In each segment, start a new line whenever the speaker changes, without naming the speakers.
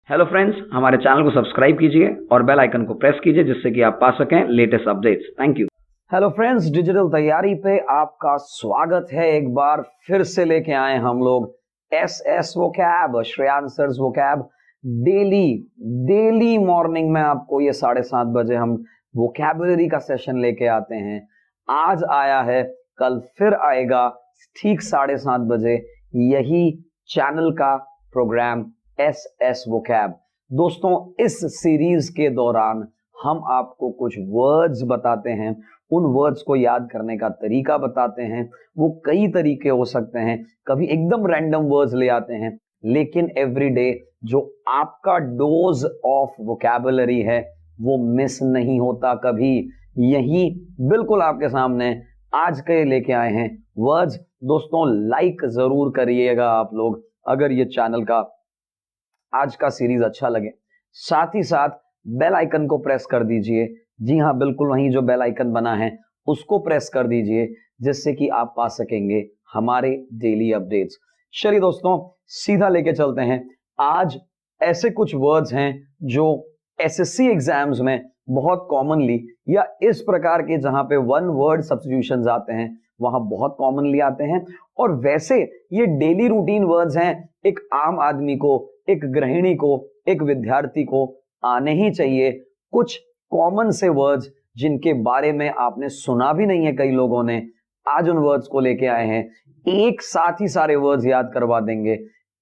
Hello friends, हमारे channel को subscribe कीजिए और बेल आइकन को प्रेस कीजिए जिससे कि आप पा सकें latest updates. Thank you.
Hello friends, digital तैयारी पे आपका स्वागत है। एक बार फिर से लेके आए हम लोग S vocab, Shreyansh sir vocab. Daily morning में आपको ये 7:30 बजे हम वोकैबुलरी का सेशन लेके आते हैं। आज आया है, कल फिर आएगा ठीक 7:30 बजे यही चैनल का प्रोग्राम एस वोकैब। दोस्तों, इस सीरीज के दौरान हम आपको कुछ वर्ड्स बताते हैं, उन वर्ड्स को याद करने का तरीका बताते हैं। वो कई तरीके हो सकते हैं, कभी एकदम रैंडम वर्ड्स ले आते हैं, लेकिन एवरीडे जो आपका डोज ऑफ वोकैबुलरी है वो मिस नहीं होता कभी। यही बिल्कुल आपके सामने आज के लेके आए हैं वर्ड्स। दोस्तों, लाइक जरूर करिएगा आप लोग अगर ये चैनल का आज का सीरीज अच्छा लगे। साथ ही साथ बेल आइकन को प्रेस कर दीजिए। जी हाँ, बिल्कुल वहीं जो बेल आइकन बना है उसको प्रेस कर दीजिए जिससे कि आप पा सकेंगे हमारे डेली अपडेट्स। चलिए दोस्तों, सीधा लेके चलते हैं। आज ऐसे कुछ वर्ड्स हैं जो एसएससी एग्जाम्स में बहुत कॉमनली या इस प्रकार के जहां पे वन वर्ड सब्स्टिट्यूशंस आते हैं वहां बहुत कॉमनली आते हैं, और वैसे ये डेली रूटीन वर्ड्स हैं। एक आम आदमी को, एक गृहिणी को, एक विद्यार्थी को आने ही चाहिए कुछ कॉमन से वर्ड्स जिनके बारे में आपने सुना भी नहीं है कई लोगों ने। आज उन वर्ड्स को लेके आए हैं, एक साथ ही सारे वर्ड्स याद करवा देंगे।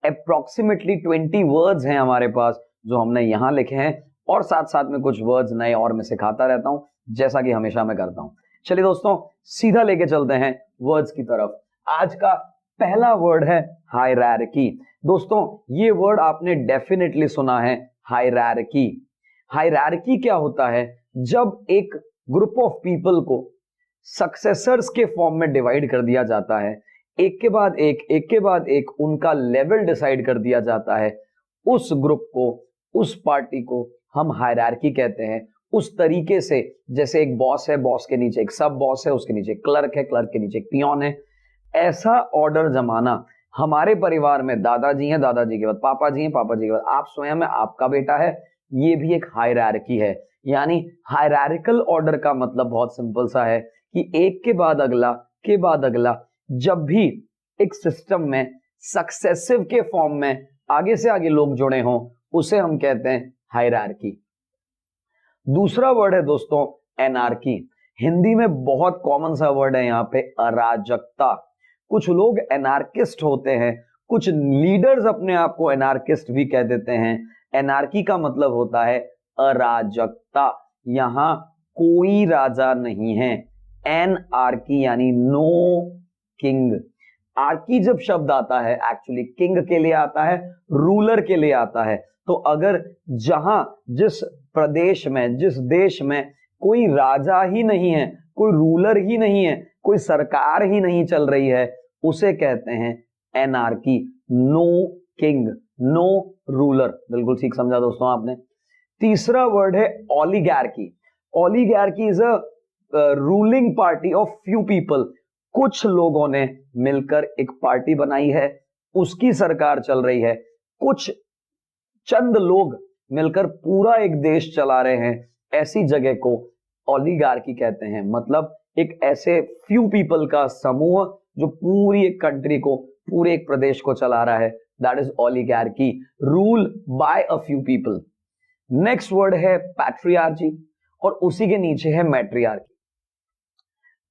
अप्रोक्सीमेटली 20 वर्ड्स हैं हमारे पास जो हमने यहां लिखे हैं, और साथ साथ में कुछ वर्ड्स नए और मैं सिखाता रहता हूं जैसा कि हमेशा मैं करता हूं। चलिए दोस्तों, सीधा लेके चलते हैं वर्ड्स की तरफ। आज का पहला वर्ड है हायरार्की। दोस्तों, ये वर्ड आपने डेफिनेटली सुना है, हायरार्की। हायरार्की क्या होता है? जब एक ग्रुप ऑफ पीपल को सक्सेसर्स के फॉर्म में डिवाइड कर दिया जाता है, एक के बाद एक उनका लेवल डिसाइड कर दिया जाता है, उस ग्रुप को, उस पार्टी को हम हायरार्की कहते हैं। उस तरीके से जैसे एक बॉस है, बॉस के नीचे एक सब बॉस है, उसके नीचे क्लर्क है, क्लर्क के नीचे एक पियोन है, ऐसा ऑर्डर जमाना। हमारे परिवार में दादाजी हैं, दादाजी के बाद पापा जी हैं, पापा जी के बाद आप स्वयं है, आपका बेटा है, ये भी एक हायरार्की है। यानी हायरार्किकल ऑर्डर का मतलब बहुत सिंपल सा है कि एक के बाद अगला के बाद अगला, जब भी एक सिस्टम में सक्सेसिव के फॉर्म में आगे से आगे लोग जुड़े हों उसे हम कहते हैं हायरार्की। दूसरा वर्ड है दोस्तों एनार्की। हिंदी में बहुत कॉमन सा वर्ड है यहाँ पे, अराजकता। कुछ लोग एनार्किस्ट होते हैं, कुछ लीडर्स अपने आप को एनार्किस्ट भी कह देते हैं। एनार्की का मतलब होता है अराजकता। यहां कोई राजा नहीं है। एनआर्की यानी नो किंग। आर्की जब शब्द आता है एक्चुअली किंग के लिए आता है, रूलर के लिए आता है। तो अगर जहां, जिस प्रदेश में, जिस देश में कोई राजा ही नहीं है, कोई रूलर ही नहीं है, कोई सरकार ही नहीं चल रही है, उसे कहते हैं anarchy. No king, no ruler. बिल्कुल ठीक समझा दोस्तों आपने। तीसरा वर्ड है oligarchy. Oligarchy is a ruling party of few people. कुछ लोगों ने मिलकर एक पार्टी बनाई है, उसकी सरकार चल रही है। कुछ चंद लोग मिलकर पूरा एक देश चला रहे हैं, ऐसी जगह को ओलिगार्की कहते हैं। मतलब एक ऐसे फ्यू पीपल का समूह जो पूरी एक कंट्री को, पूरे एक प्रदेश को चला रहा है, that is oligarchy, rule by a few people. Next word है पैट्रियार्ची, और उसी के नीचे है मैट्रियार्की।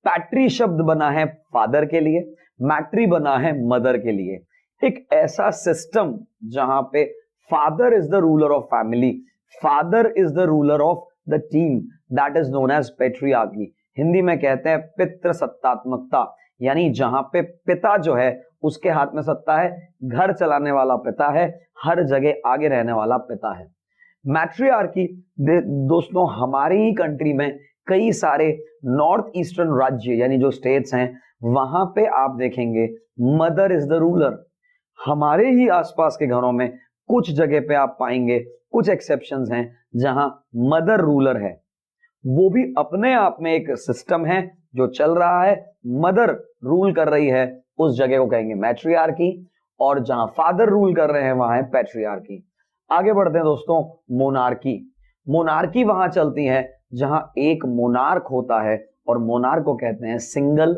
पैट्री शब्द बना है फादर के लिए, मैट्री बना है मदर के लिए। एक ऐसा सिस्टम जहां पे father is the ruler of family, father is the ruler of the team, that is known as patriarchy. Hindi में कहते हैं पितृसत्तात्मकता। यानी जहां पे पिता जो है उसके हाथ में सत्ता है, घर चलाने वाला पिता है, हर जगह आगे रहने वाला पिता है। मैट्रियार्की दोस्तों हमारी ही कंट्री में कई सारे नॉर्थ ईस्टर्न राज्य यानी जो स्टेट्स हैं वहां पे आप देखेंगे मदर इज द रूलर। हमारे ही आसपास के घरों में कुछ जगह पे आप पाएंगे, कुछ एक्सेप्शंस हैं जहां मदर रूलर है। वो भी अपने आप में एक सिस्टम है जो चल रहा है, मदर रूल कर रही है, उस जगह को कहेंगे मैट्रियार्की, और जहां फादर रूल कर रहे हैं वहां है पैट्रियार्की। आगे बढ़ते हैं दोस्तों, मोनार्की। मोनार्की वहां चलती है जहां एक मोनार्क होता है और मोनार्क को कहते हैं सिंगल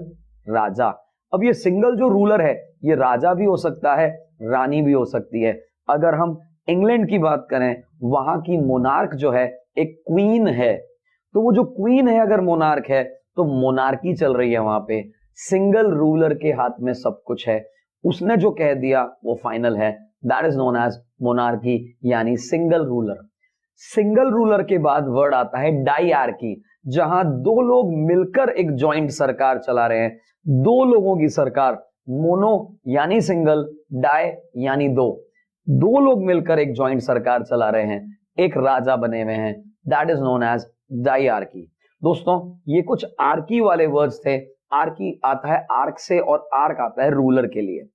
राजा। अब ये सिंगल जो रूलर है ये राजा भी हो सकता है, रानी भी हो सकती है। अगर हम इंग्लैंड की बात करें, वहां की मोनार्क जो है एक क्वीन है, तो वो जो क्वीन है अगर मोनार्क है तो मोनार्की चल रही है वहां पे। सिंगल रूलर के हाथ में सब कुछ है, उसने जो कह दिया वो फाइनल है। That is known as monarchy यानी सिंगल रूलर। सिंगल रूलर के बाद वर्ड आता है डाइआर्की, जहां दो लोग मिलकर एक जॉइंट सरकार चला रहे हैं। दो लोगों की सरकार, मोनो यानी सिंगल, डाई यानी दो, दो लोग मिलकर एक जॉइंट सरकार चला रहे हैं, एक राजा बने हुए हैं। That is known as diarchy. दोस्तों ये कुछ आर्की वाले वर्ड्स थे। आर्की आता है आर्क से और आर्क आता है रूलर के लिए।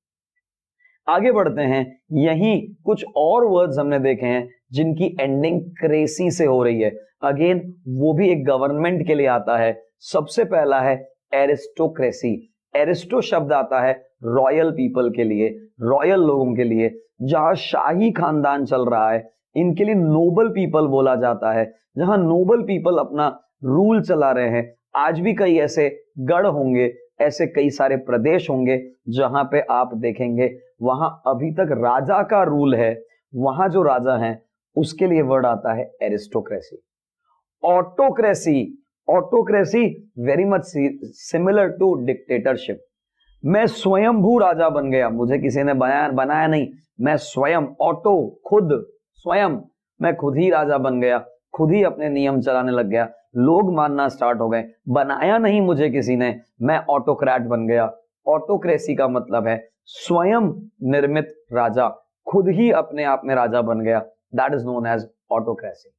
आगे बढ़ते हैं, यही कुछ और वर्ड्स हमने देखे हैं जिनकी एंडिंग क्रेसी से हो रही है। अगेन वो भी एक गवर्नमेंट के लिए आता है। सबसे पहला है एरिस्टोक्रेसी। एरिस्टो शब्द आता है रॉयल पीपल के लिए, रॉयल लोगों के लिए, जहां शाही खानदान चल रहा है, इनके लिए नोबल पीपल बोला जाता है। जहां नोबल पीपल अपना रूल चला रहे हैं। आज भी कई ऐसे गढ़ होंगे, ऐसे कई सारे प्रदेश होंगे जहां पे आप देखेंगे वहां अभी तक राजा का रूल है। वहां जो राजा हैं उसके लिए वर्ड आता है aristocracy. Autocracy, autocracy very much similar to dictatorship. मैं स्वयंभू राजा बन गया, मुझे किसी ने बनाया नहीं, मैं स्वयं, ऑटो खुद, स्वयं, मैं खुद ही राजा बन गया, खुद ही अपने नियम चलाने लग गया, लोग मानना स्टार्ट हो गए, बनाया नहीं मुझे किसी ने, मैं ऑटोक्रेट बन गया। ऑटोक्रेसी का मतलब है स्वयं निर्मित राजा, खुद ही अपने आप में राजा बन गया। That is known as autocracy.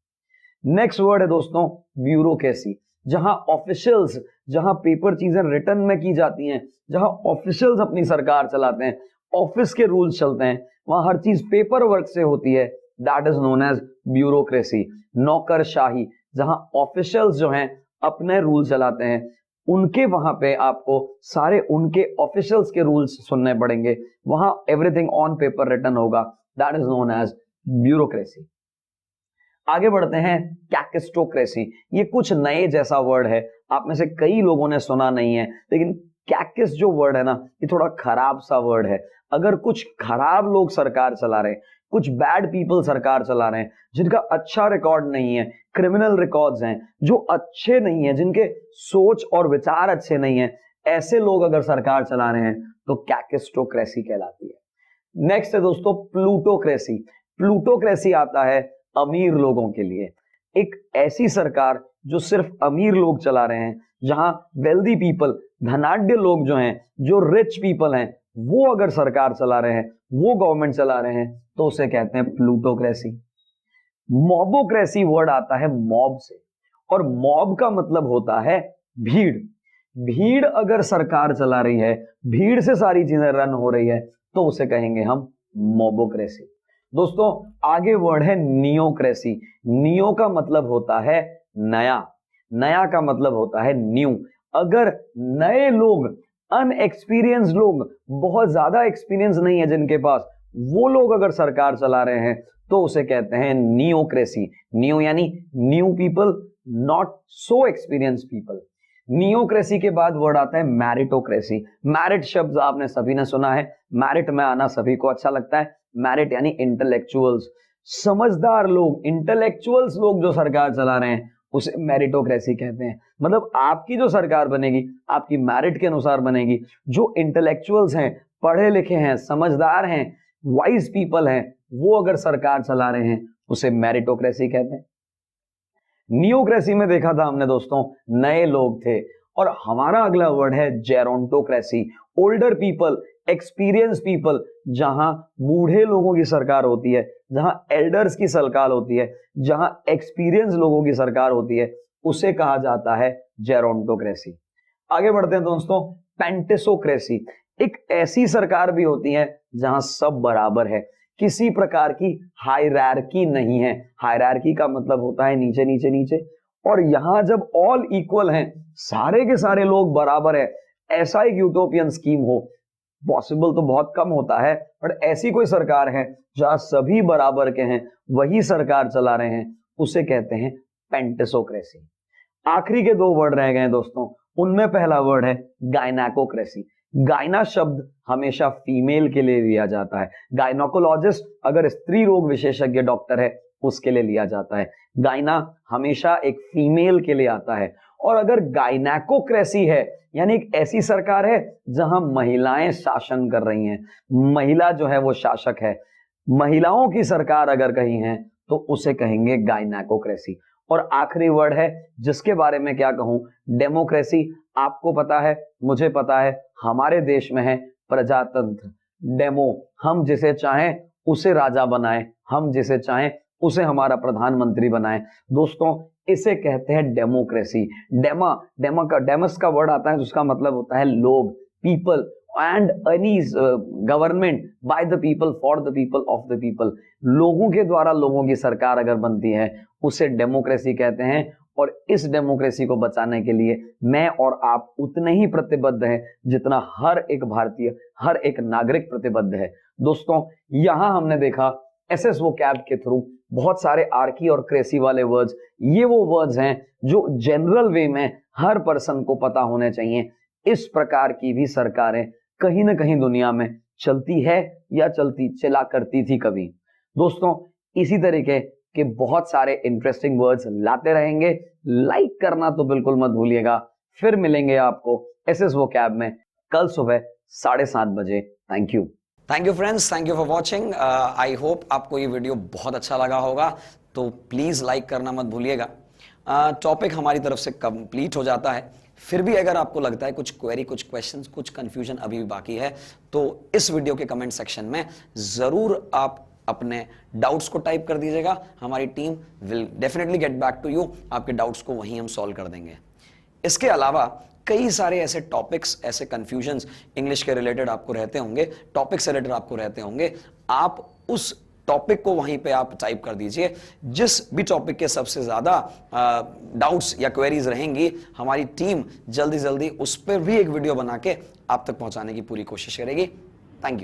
Next word है दोस्तों ब्यूरोक्रेसी, जहां ऑफिशियल्स, जहां पेपर चीजें रिटर्न में की जाती हैं, जहां ऑफिशियल्स अपनी सरकार चलाते हैं, ऑफिस के रूल्स चलते हैं, वहां हर चीज पेपर वर्क से होती है। That is known as bureaucracy. नौकरशाही, जहां ऑफिशियल्स जो हैं अपने रूल चलाते हैं, उनके वहां पे आपको सारे उनके ऑफिशियल्स के रूल्स सुनने पड़ेंगे, वहां एवरीथिंग ऑन पेपर रिटर्न होगा। That is known as bureaucracy. आगे बढ़ते हैं, कैकिस्टोक्रेसी। ये कुछ नए जैसा वर्ड है, आप में से कई लोगों ने सुना नहीं है, लेकिन कैकिस जो वर्ड है ना, ये थोड़ा खराब सा वर्ड है। अगर कुछ खराब लोग सरकार चला रहे हैं, कुछ बैड पीपल सरकार चला रहे हैं, जिनका अच्छा रिकॉर्ड नहीं है, क्रिमिनल रिकॉर्ड्स हैं, जो अच्छे नहीं है, जिनके सोच और विचार अच्छे नहीं है, ऐसे लोग अगर सरकार चला रहे हैं तो कैकिस्टोक्रेसी कहलाती है। नेक्स्ट है दोस्तों प्लूटोक्रेसी। प्लूटोक्रेसी आता है अमीर लोगों के लिए, एक ऐसी सरकार जो सिर्फ अमीर लोग चला रहे हैं, जहां वेल्दी पीपल, धनाढ्य लोग जो हैं, जो रिच पीपल हैं, वो अगर सरकार चला रहे हैं, वो गवर्नमेंट चला रहे हैं, तो उसे कहते हैं प्लूटोक्रेसी। मॉबोक्रेसी वर्ड आता है मॉब से, और मॉब का मतलब होता है भीड़। भीड़ अगर सरकार चला रही है, भीड़ से सारी चीजें रन हो रही है, तो उसे कहेंगे हम मॉबोक्रेसी। दोस्तों आगे वर्ड है नियोक्रेसी। नियो का मतलब होता है नया, नया का मतलब होता है न्यू। अगर नए लोग, अनएक्सपीरियंस्ड लोग, बहुत ज्यादा एक्सपीरियंस नहीं है जिनके पास, वो लोग अगर सरकार चला रहे हैं तो उसे कहते हैं नियोक्रेसी। नियो यानी new people, not so experience people. Neocracy के बाद वर्ड आता है मैरिटोक्रेसी। मैरिट शब्द आपने सभी ने सुना है, मैरिट में आना सभी को अच्छा लगता है। मैरिट यानी इंटेलेक्चुअल्स, समझदार लोग, इंटेलेक्चुअल्स लोग जो सरकार चला रहे हैं उसे मैरिटोक्रेसी कहते हैं। मतलब आपकी जो सरकार बनेगी आपकी मैरिट के अनुसार बनेगी। जो इंटेलेक्चुअल्स हैं, पढ़े लिखे हैं, समझदार हैं, वाइज पीपल हैं, वो अगर सरकार चला रहे हैं उसे मैरिटोक्रेसी कहते हैं। नियोक्रेसी में देखा था हमने दोस्तों नए लोग थे, और हमारा अगला वर्ड है जेरोंटोक्रेसी। ओल्डर पीपल, एक्सपीरियंस पीपल, जहां बूढ़े लोगों की सरकार होती है, जहां एल्डर्स की सरकार होती है, जहां एक्सपीरियंस लोगों की सरकार होती है, उसे कहा जाता है जेरोंटोक्रेसी। आगे बढ़ते हैं दोस्तों, पेंटिसोक्रेसी। एक ऐसी सरकार भी होती है जहां सब बराबर है, किसी प्रकार की हायरार्की नहीं है। हायरार्की का मतलब होता है नीचे नीचे नीचे, और यहां जब ऑल इक्वल हैं, सारे के सारे लोग बराबर है, ऐसा एक यूटोपियन स्कीम हो, पॉसिबल तो बहुत कम होता है, बट ऐसी कोई सरकार है जहां सभी बराबर के हैं, वही सरकार चला रहे हैं, उसे कहते हैं पेंटिसोक्रेसी। आखिरी के 2 वर्ड रह गए दोस्तों, उनमें पहला वर्ड है गायनाकोक्रेसी। गायना शब्द हमेशा फीमेल के लिए लिया जाता है। गायनोकोलॉजिस्ट अगर स्त्री रोग विशेषज्ञ डॉक्टर है उसके लिए लिया जाता है। गायना हमेशा एक फीमेल के लिए आता है। और अगर गायनाकोक्रेसी है यानी एक ऐसी सरकार है जहां महिलाएं शासन कर रही हैं, महिला जो है वो शासक है, महिलाओं की सरकार अगर कहीं है तो उसे कहेंगे गायनाकोक्रेसी। और आखिरी वर्ड है जिसके बारे में क्या कहूं, डेमोक्रेसी। आपको पता है, मुझे पता है, हमारे देश में है प्रजातंत्र, डेमो, हम जिसे चाहें उसे राजा बनाएं, हम जिसे चाहें उसे हमारा प्रधानमंत्री बनाएं। दोस्तों इसे कहते हैं डेमोक्रेसी। डेमस का वर्ड आता है जिसका मतलब होता है लोग, people, and any government by the people, for the people, of the people. लोगों के द्वारा लोगों की सरकार अगर बनती है उसे डेमोक्रेसी कहते हैं। और इस डेमोक्रेसी को बचाने के लिए मैं और आप उतने ही प्रतिबद्ध हैं जितना हर एक भारतीय, हर एक नागरिक प्रतिबद्ध है। दोस्तों यहां हमने देखा एसएस वोकैब के थ्रू बहुत सारे आर्की और क्रेसी वाले वर्ड्स। ये वो वर्ड्स हैं जो जनरल वे में हर पर्सन को पता होने चाहिए। इस प्रकार की भी सरकारें कहीं ना कहीं दुनिया में चलती है या चला करती थी कभी। दोस्तों इसी तरीके के बहुत सारे इंटरेस्टिंग वर्ड्स लाते रहेंगे। लाइक करना तो बिल्कुल मत भूलिएगा। फिर मिलेंगे आपको एसएस वोकैब में कल सुबह 7:30 बजे। Thank you friends, thank you for watching. I hope आपको ये वीडियो बहुत अच्छा लगा होगा, तो प्लीज लाइक करना मत भूलिएगा। टॉपिक हमारी तरफ से कंप्लीट हो जाता है। फिर भी अगर आपको लगता है कुछ क्वेरी, कुछ क्वेश्चंस, कुछ कंफ्यूजन अभी भी बाकी है, तो इस वीडियो के कमेंट सेक्शन में जरूर आप अपने डाउट्स को टाइप कर दीजिएगा। हमारी team will definitely get back to you. आपके डाउट्स को वहीं हम सॉल्व कर देंगे। इसके अलावा कई सारे ऐसे टॉपिक्स, ऐसे कंफ्यूजन्स इंग्लिश के रिलेटेड आपको रहते होंगे, टॉपिक से रिलेटेड आपको रहते होंगे। आप उस टॉपिक को वहीं पे आप टाइप कर दीजिए। जिस भी टॉपिक के सबसे ज्यादा डाउट्स या क्वेरीज रहेंगी, हमारी टीम जल्दी जल्दी उस पर भी एक वीडियो बना के आप तक पहुंचाने की पूरी कोशिश करेगी। Thank you.